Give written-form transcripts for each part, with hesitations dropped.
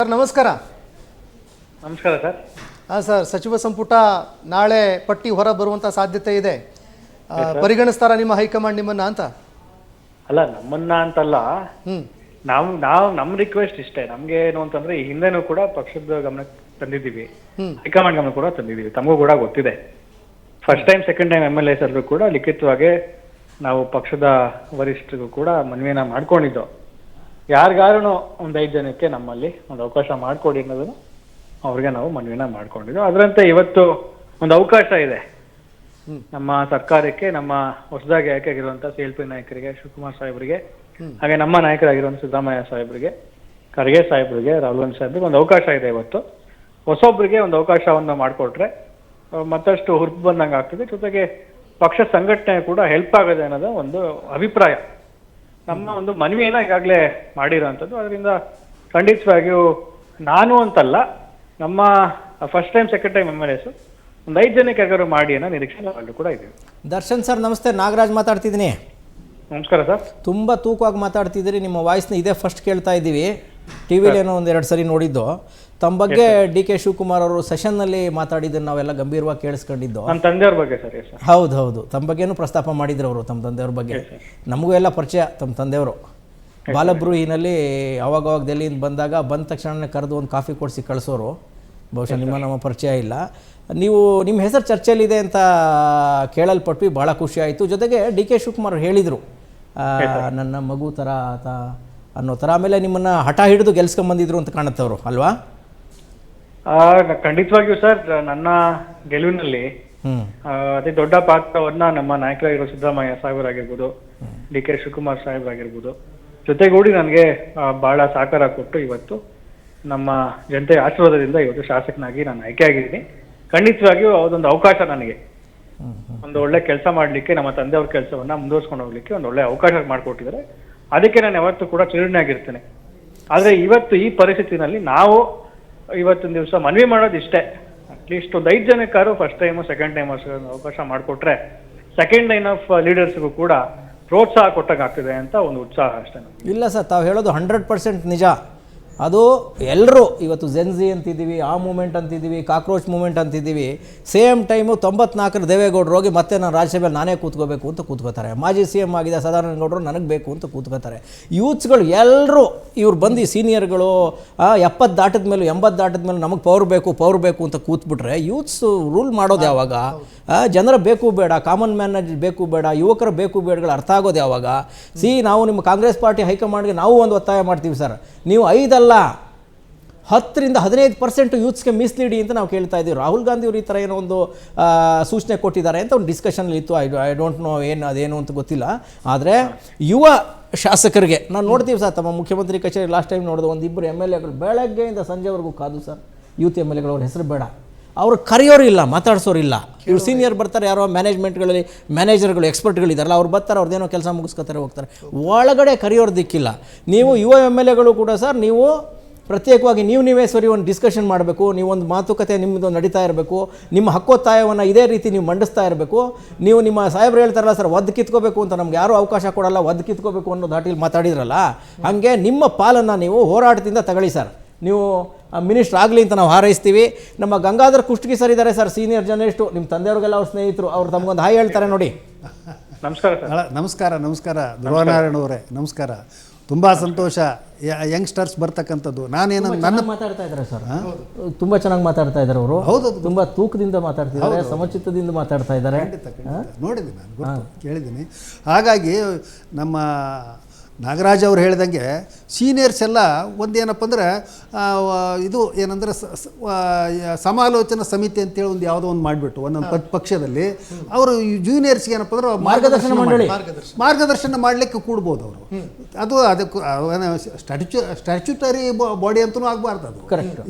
Sir ನಮಸ್ಕಾರ. ನಮಸ್ಕಾರ sir. ಹಾಂ ಸರ್, ಸಚಿವ ಸಂಪುಟ ನಾಳೆ ಪಟ್ಟಿ ಹೊರ ಬರುವಂಥ ಸಾಧ್ಯತೆ ಇದೆ. ಪರಿಗಣಿಸ್ತಾರ ನಿಮ್ಮ ಹೈಕಮಾಂಡ್ ನಿಮ್ಮನ್ನ ಅಂತ? ಅಲ್ಲ, ನಮ್ಮನ್ನ ಅಂತಲ್ಲ. ನಮ್ಮ ರಿಕ್ವೆಸ್ಟ್ ಇಷ್ಟೇ. ನಮ್ಗೆ ಏನು ಅಂತಂದ್ರೆ ಈ ಹಿಂದೆನೂ ಕೂಡ ಪಕ್ಷದ ಗಮನಕ್ಕೆ ತಂದಿದ್ದೀವಿ, ಹೈಕಮಾಂಡ್ ಗಮನ ಕೂಡ ತಂದಿದ್ದೀವಿ. ತಮಗೂ ಕೂಡ ಗೊತ್ತಿದೆ. First time second time MLAs ಎಲ್ಲರೂ ಕೂಡ ಲಿಖಿತವಾಗಿ ನಾವು ಪಕ್ಷದ ವರಿಷ್ಠರಿಗೂ ಕೂಡ ಮನವಿಯನ್ನ ಮಾಡ್ಕೊಂಡಿದ್ದು, ಯಾರಿಗಾರು ಒಂದು 5 ಜನಕ್ಕೆ ನಮ್ಮಲ್ಲಿ ಒಂದು ಅವಕಾಶ ಮಾಡಿಕೊಡಿ ಅನ್ನೋದನ್ನು ಅವ್ರಿಗೆ ನಾವು ಮನವಿನ ಮಾಡ್ಕೊಂಡಿದ್ದು. ಅದರಂತೆ ಇವತ್ತು ಒಂದು ಅವಕಾಶ ಇದೆ ನಮ್ಮ ಸರ್ಕಾರಕ್ಕೆ, ನಮ್ಮ ಹೊಸದಾಗಿ ಆಯ್ಕೆಯಾಗಿರುವಂಥ CLP ನಾಯಕರಿಗೆ, ಶಿವಕುಮಾರ್ ಸಾಹೇಬರಿಗೆ, ಹಾಗೆ ನಮ್ಮ ನಾಯಕರಾಗಿರುವಂಥ ಸಿದ್ದರಾಮಯ್ಯ ಸಾಹೇಬರಿಗೆ, ಖರ್ಗೆ ಸಾಹೇಬರಿಗೆ, ರಾಹುಲ್ ಗಾಂಧಿ ಸಾಹೇಬ್ರಿಗೆ ಒಂದು ಅವಕಾಶ ಇದೆ. ಇವತ್ತು ಹೊಸೊಬ್ಬರಿಗೆ ಒಂದು ಅವಕಾಶವನ್ನು ಮಾಡಿಕೊಟ್ರೆ ಮತ್ತಷ್ಟು ಹುರುಪು ಬಂದಂಗೆ ಆಗ್ತದೆ. ಜೊತೆಗೆ ಪಕ್ಷ ಸಂಘಟನೆ ಕೂಡ ಹೆಲ್ಪ್ ಆಗಿದೆ ಅನ್ನೋದು ಒಂದು ಅಭಿಪ್ರಾಯ. ನಮ್ಮ ಒಂದು ಮನವಿಯನ್ನ ಈಗಾಗಲೇ ಮಾಡಿರೋಂಥದ್ದು. ಅದರಿಂದ ಖಂಡಿತವಾಗಿಯೂ ನಾನು ಅಂತಲ್ಲ, ನಮ್ಮ first time second time MLAs ಒಂದು 5 ಜನಕ್ಕೆ ಯಾರು ಮಾಡಿ ಅನ್ನೋ ನಿರೀಕ್ಷೆ ನಾವು ಕೂಡ ಇದ್ದೀವಿ. ದರ್ಶನ್ ಸರ್ ನಮಸ್ತೆ, ನಾಗರಾಜ್ ಮಾತಾಡ್ತಿದ್ದೀನಿ. ನಮಸ್ಕಾರ ಸರ್. ತುಂಬ ತೂಕವಾಗಿ ಮಾತಾಡ್ತಿದ್ದೀರಿ. ನಿಮ್ಮ ವಾಯ್ಸ್ನ ಇದೇ ಫಸ್ಟ್ ಕೇಳ್ತಾ ಇದ್ದೀವಿ. ಟಿ ವಿಲೇನೋ 1-2 ಸರಿ ನೋಡಿದ್ದು. ತಮ್ಮ ಬಗ್ಗೆ DK ಶಿವಕುಮಾರ್ ಅವರು ಸೆಷನ್ನಲ್ಲಿ ಮಾತಾಡಿದ್ದನ್ನು ನಾವೆಲ್ಲ ಗಂಭೀರವಾಗಿ ಕೇಳಿಸ್ಕೊಂಡಿದ್ದು. ನಮ್ಮ ತಂದೆಯವ್ರ ಬಗ್ಗೆ ಸರ್. ಹೌದು, ತಮ್ಮ ಬಗ್ಗೆನೂ ಪ್ರಸ್ತಾಪ ಮಾಡಿದ್ರು ಅವರು, ತಮ್ಮ ತಂದೆಯವ್ರ ಬಗ್ಗೆ. ನಮಗೂ ಎಲ್ಲ ಪರಿಚಯ ತಮ್ಮ ತಂದೆಯವರು. ಬಾಲಬ್ರೂಹಿನಲ್ಲಿ ಅವಾಗವಾಗ ದೆಹಲಿಯಿಂದ ಬಂದ ತಕ್ಷಣ ಕರೆದು ಒಂದು ಕಾಫಿ ಕೊಡಿಸಿ ಕಳಿಸೋರು. ಬಹುಶಃ ನಮ್ಮ ಪರಿಚಯ ಇಲ್ಲ. ನೀವು ನಿಮ್ಮ ಹೆಸರು ಚರ್ಚೆಯಲ್ಲಿದೆ ಅಂತ ಕೇಳಲ್ಪಟ್ವಿ, ಭಾಳ ಖುಷಿ ಆಯಿತು. ಜೊತೆಗೆ DK ಶಿವಕುಮಾರ್ ಹೇಳಿದರು ನನ್ನ ಮಗು ಥರ ಅನ್ನೋ ಥರ. ಆಮೇಲೆ ನಿಮ್ಮನ್ನು ಹಠ ಹಿಡಿದು ಗೆಲ್ಸ್ಕೊಂಬಂದಿದ್ರು ಅಂತ ಕಾಣುತ್ತವರು ಅಲ್ವಾ? ಖಂಡಿತವಾಗಿಯೂ ಸರ್. ನನ್ನ ಗೆಲುವಿನಲ್ಲಿ ಅತಿ ದೊಡ್ಡ ಪಾತ್ರವನ್ನ ನಮ್ಮ ನಾಯಕರಾಗಿರೋ ಸಿದ್ದರಾಮಯ್ಯ ಸಾಹೇಬರಾಗಿರ್ಬೋದು, DK ಶಿವಕುಮಾರ್ ಸಾಹೇಬರಾಗಿರ್ಬೋದು ಜೊತೆಗೂಡಿ ನನಗೆ ಬಹಳ ಸಹಕಾರ ಕೊಟ್ಟು ಇವತ್ತು ನಮ್ಮ ಜನತೆಯ ಆಶೀರ್ವಾದದಿಂದ ಇವತ್ತು ಶಾಸಕನಾಗಿ ನಾನು ಆಯ್ಕೆಯಾಗಿದ್ದೀನಿ. ಖಂಡಿತವಾಗಿಯೂ ಅದೊಂದು ಅವಕಾಶ ನನಗೆ ಒಂದು ಒಳ್ಳೆ ಕೆಲಸ ಮಾಡಲಿಕ್ಕೆ, ನಮ್ಮ ತಂದೆಯವ್ರ ಕೆಲಸವನ್ನ ಮುಂದುವರ್ಸ್ಕೊಂಡು ಹೋಗ್ಲಿಕ್ಕೆ ಒಂದು ಒಳ್ಳೆ ಅವಕಾಶ ಮಾಡಿಕೊಟ್ಟಿದ್ದಾರೆ. ಅದಕ್ಕೆ ನಾನು ಯಾವತ್ತೂ ಕೂಡ ಚಿರಋಣಿಯಾಗಿರ್ತೇನೆ. ಆದರೆ ಇವತ್ತು ಈ ಪರಿಸ್ಥಿತಿನಲ್ಲಿ ನಾವು ಇವತ್ತಿನ ದಿವಸ ಮನವಿ ಮಾಡೋದು ಇಷ್ಟೇ, ಅಟ್ಲೀಸ್ಟ್ ಒಂದು 5 ಜನಕ್ಕಾರು ಫಸ್ಟ್ ಟೈಮು ಸೆಕೆಂಡ್ ಟೈಮ್ ಅವಕಾಶ ಮಾಡಿಕೊಟ್ರೆ ಸೆಕೆಂಡ್ ಲೈನ್ ಆಫ್ ಲೀಡರ್ಸ್ಗೂ ಕೂಡ ಪ್ರೋತ್ಸಾಹ ಕೊಟ್ಟಾಗ್ತದೆ ಅಂತ ಒಂದು ಉತ್ಸಾಹ ಅಷ್ಟೇ. ಇಲ್ಲ ಸರ್, ತಾವು ಹೇಳೋದು 100% ನಿಜ. ಅದು ಎಲ್ಲರೂ ಇವತ್ತು ಜೆನ್ಜಿ ಅಂತಿದ್ದೀವಿ, ಆ ಮೂಮೆಂಟ್ ಅಂತಿದ್ದೀವಿ, ಕಾಕ್ರೋಚ್ ಮೂಮೆಂಟ್ ಅಂತಿದ್ದೀವಿ. ಸೇಮ್ ಟೈಮು 94 ದೇವೇಗೌಡರು ಹೋಗಿ ಮತ್ತೆ ನಾನು ರಾಜ್ಯಸಭೆಯಲ್ಲಿ ನಾನೇ ಕೂತ್ಕೋಬೇಕು ಅಂತ ಕೂತ್ಕೋತಾರೆ. ಮಾಜಿ CM ಆಗಿದೆ ಸದಾನಂದ ಗೌಡರು ನನಗೆ ಬೇಕು ಅಂತ ಕೂತ್ಕೋತಾರೆ. ಯೂತ್ಸ್ಗಳು ಎಲ್ಲರೂ ಇವ್ರು ಬಂದು ಸೀನಿಯರ್ಗಳು 70 ದಾಟಿದ ಮೇಲೂ 80 ದಾಟಿದ ಮೇಲೆ ನಮಗೆ ಪವರ್ ಬೇಕು ಅಂತ ಕೂತ್ಬಿಟ್ರೆ ಯೂತ್ಸ್ ರೂಲ್ ಮಾಡೋದು ಯಾವಾಗ? ಜನರ ಬೇಕು ಬೇಡ, ಕಾಮನ್ ಮ್ಯಾನ್ ಬೇಕು ಬೇಡ, ಯುವಕರ ಬೇಕು ಬೇಡಗಳು ಅರ್ಥ ಆಗೋದು ಯಾವಾಗ? ನಾವು ನಿಮ್ಮ ಕಾಂಗ್ರೆಸ್ ಪಾರ್ಟಿ ಹೈಕಮಾಂಡ್ಗೆ ನಾವು ಒಂದು ಒತ್ತಾಯ ಮಾಡ್ತೀವಿ ಸರ್, ನೀವು 5 ಅಲ್ಲ 10ರಿಂದ 15% ಯೂತ್ಸ್ಗೆ ಮೀಸಲಿಡಿ ಅಂತ ನಾವು ಕೇಳ್ತಾ ಇದ್ದೀವಿ. ರಾಹುಲ್ ಗಾಂಧಿ ಅವರು ಈ ಥರ ಏನೋ ಒಂದು ಸೂಚನೆ ಕೊಟ್ಟಿದ್ದಾರೆ ಅಂತ ಒಂದು ಡಿಸ್ಕಷನಲ್ಲಿ ಇತ್ತು. ಐ ಡೋಂಟ್ ನೋ ಅದೇನು ಅಂತ ಗೊತ್ತಿಲ್ಲ. ಆದರೆ ಯುವ ಶಾಸಕರಿಗೆ ನಾನು ನೋಡ್ತೀವಿ ಸರ್, ತಮ್ಮ ಮುಖ್ಯಮಂತ್ರಿ ಕಚೇರಿ ಲಾಸ್ಟ್ ಟೈಮ್ ನೋಡಿದೆ, 1-2 MLAಗಳು ಬೆಳಗ್ಗೆಯಿಂದ ಸಂಜೆವರೆಗೂ ಕಾದು ಸರ್. ಯೂತ್ MLAಗಳು ಅವ್ರ ಹೆಸರು ಬೇಡ, ಅವರು ಕರೆಯೋರಿಲ್ಲ, ಮಾತಾಡ್ಸೋರಿಲ್ಲ. ಇವ್ರು ಸೀನಿಯರ್ ಬರ್ತಾರೆ, ಯಾರೋ ಮ್ಯಾನೇಜ್ಮೆಂಟ್ಗಳಲ್ಲಿ ಮ್ಯಾನೇಜರ್ಗಳು ಎಕ್ಸ್ಪರ್ಟ್ಗಳಿದ್ದಾರಲ್ಲ, ಅವ್ರು ಬರ್ತಾರೆ, ಅವ್ರದ್ದೇನೋ ಕೆಲಸ ಮುಗಿಸ್ಕೊತಾರೆ ಹೋಗ್ತಾರೆ, ಒಳಗಡೆ ಕರೆಯೋರು ದಿಕ್ಕಿಲ್ಲ. ನೀವು ಯುವ MLAಗಳು ಕೂಡ ಸರ್, ನೀವು ಪ್ರತ್ಯೇಕವಾಗಿ ನೀವೇ ಸರಿ ಒಂದು ಡಿಸ್ಕಷನ್ ಮಾಡಬೇಕು, ನೀವೊಂದು ಮಾತುಕತೆ ನಿಮ್ಮದು ನಡೀತಾ ಇರಬೇಕು, ನಿಮ್ಮ ಹಕ್ಕೊತ್ತಾಯವನ್ನು ಇದೇ ರೀತಿ ನೀವು ಮಂಡಿಸ್ತಾ ಇರಬೇಕು. ನೀವು ನಿಮ್ಮ ಸಾಹೇಬ್ರು ಹೇಳ್ತಾರಲ್ಲ ಸರ್, ಒದ್ದು ಕಿತ್ಕೋಬೇಕು ಅಂತ, ನಮ್ಗೆ ಯಾರೂ ಅವಕಾಶ ಕೊಡಲ್ಲ, ಒದ್ದು ಕಿತ್ಕೋಬೇಕು ಅನ್ನೋ ದಾಟಿಲಿ ಮಾತಾಡಿದ್ರಲ್ಲ, ಹಾಗೆ ನಿಮ್ಮ ಪಾಲನ್ನು ನೀವು ಹೋರಾಟದಿಂದ ತಗೊಳ್ಳಿ ಸರ್. ನೀವು ಮಿನಿಸ್ಟರ್ ಆಗಲಿ ಅಂತ ನಾವು ಹಾರೈಸ್ತೀವಿ. ನಮ್ಮ ಗಂಗಾಧರ್ ಕುಷ್ಟಗಿ ಸರ್ ಇದ್ದಾರೆ ಸರ್, ಸೀನಿಯರ್ ಜರ್ನಲಿಸ್ಟು, ನಿಮ್ಮ ತಂದೆಯವ್ರಿಗೆಲ್ಲ ಅವ್ರ ಸ್ನೇಹಿತರು, ಅವ್ರು ತಮಗೊಂದು ಹಾಯ್ ಹೇಳ್ತಾರೆ ನೋಡಿ. ನಮಸ್ಕಾರ. ಧ್ರುವನಾರಾಯಣ ಅವರೇ ನಮಸ್ಕಾರ. ತುಂಬ ಸಂತೋಷ ಯಂಗ್ಸ್ಟರ್ಸ್ ಬರ್ತಕ್ಕಂಥದ್ದು. ನಾನೇನು ನನ್ನ ಮಾತಾಡ್ತಾ ಇದ್ದಾರೆ ಸರ್, ತುಂಬ ಚೆನ್ನಾಗಿ ಮಾತಾಡ್ತಾ ಇದ್ದಾರೆ ಅವರು. ಹೌದು, ತುಂಬ ತೂಕದಿಂದ ಮಾತಾಡ್ತಿದ್ದಾರೆ, ಸಮಚಿತ್ತದಿಂದ ಮಾತಾಡ್ತಾ ಇದ್ದಾರೆ. ನೋಡಿದ್ದೀನಿ, ನಾನು ಕೇಳಿದ್ದೀನಿ. ಹಾಗಾಗಿ ನಮ್ಮ ನಾಗರಾಜ್ ಅವ್ರು ಹೇಳಿದಂಗೆ ಸೀನಿಯರ್ಸ್ ಎಲ್ಲ ಒಂದೇನಪ್ಪ ಅಂದರೆ ಇದು ಏನಂದರೆ ಸಮಾಲೋಚನಾ ಸಮಿತಿ ಅಂತೇಳಿ ಒಂದು ಯಾವುದೋ ಒಂದು ಮಾಡಿಬಿಟ್ಟು ಒಂದೊಂದು ಪಕ್ಷದಲ್ಲಿ ಅವರು ಜೂನಿಯರ್ಸ್ಗೆ ಏನಪ್ಪ ಅಂದ್ರೆ ಮಾರ್ಗದರ್ಶನ ಮಾಡಲಿಕ್ಕೆ ಕೂಡ್ಬೋದು ಅವರು. ಅದು ಅದಕ್ಕೆ ಸ್ಟ್ಯಾಚ್ಯುಟರಿ ಬಾಡಿ ಅಂತಲೂ ಆಗಬಾರ್ದು. ಅದು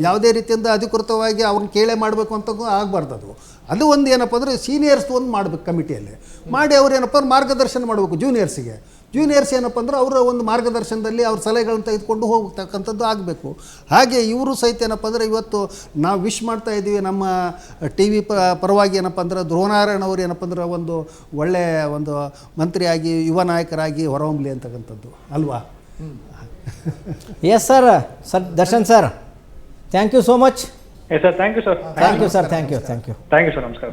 ಯಾವುದೇ ರೀತಿಯಿಂದ ಅಧಿಕೃತವಾಗಿ ಅವ್ರನ್ನ ಕೇಳೇ ಮಾಡಬೇಕು ಅಂತ ಆಗಬಾರ್ದು. ಅದು ಒಂದು ಏನಪ್ಪ ಅಂದರೆ ಸೀನಿಯರ್ಸ್ ಒಂದು ಮಾಡಬೇಕು, ಕಮಿಟಿಯಲ್ಲಿ ಮಾಡಿ ಅವ್ರು ಏನಪ್ಪ ಅಂದ್ರೆ ಮಾರ್ಗದರ್ಶನ ಮಾಡಬೇಕು ಜೂನಿಯರ್ಸಿಗೆ. ಜೂನಿಯರ್ಸ್ ಏನಪ್ಪ ಅಂದ್ರೆ ಅವರ ಒಂದು ಮಾರ್ಗದರ್ಶನದಲ್ಲಿ ಅವ್ರ ಸಲಹೆಗಳನ್ನು ತೆಗೆದುಕೊಂಡು ಹೋಗ್ತಕ್ಕಂಥದ್ದು ಆಗಬೇಕು. ಹಾಗೆ ಇವರು ಸಹಿತ ಏನಪ್ಪ ಅಂದರೆ ಇವತ್ತು ನಾವು ವಿಶ್ ಮಾಡ್ತಾ ಇದ್ದೀವಿ, ನಮ್ಮ TV ಪರವಾಗಿ ಏನಪ್ಪ ಅಂದ್ರೆ ಧ್ರುವನಾರಾಯಣ ಅವರು ಏನಪ್ಪ ಅಂದ್ರೆ ಒಂದು ಒಳ್ಳೆಯ ಒಂದು ಮಂತ್ರಿಯಾಗಿ ಯುವ ನಾಯಕರಾಗಿ ಹೊರಹೊಮ್ಮಲಿ ಅಂತಕ್ಕಂಥದ್ದು ಅಲ್ವಾ? Yes sir. Darshan sir thank you so much. Sir thank you sir thank you sir, thank you. Thank you sir, ನಮಸ್ಕಾರ.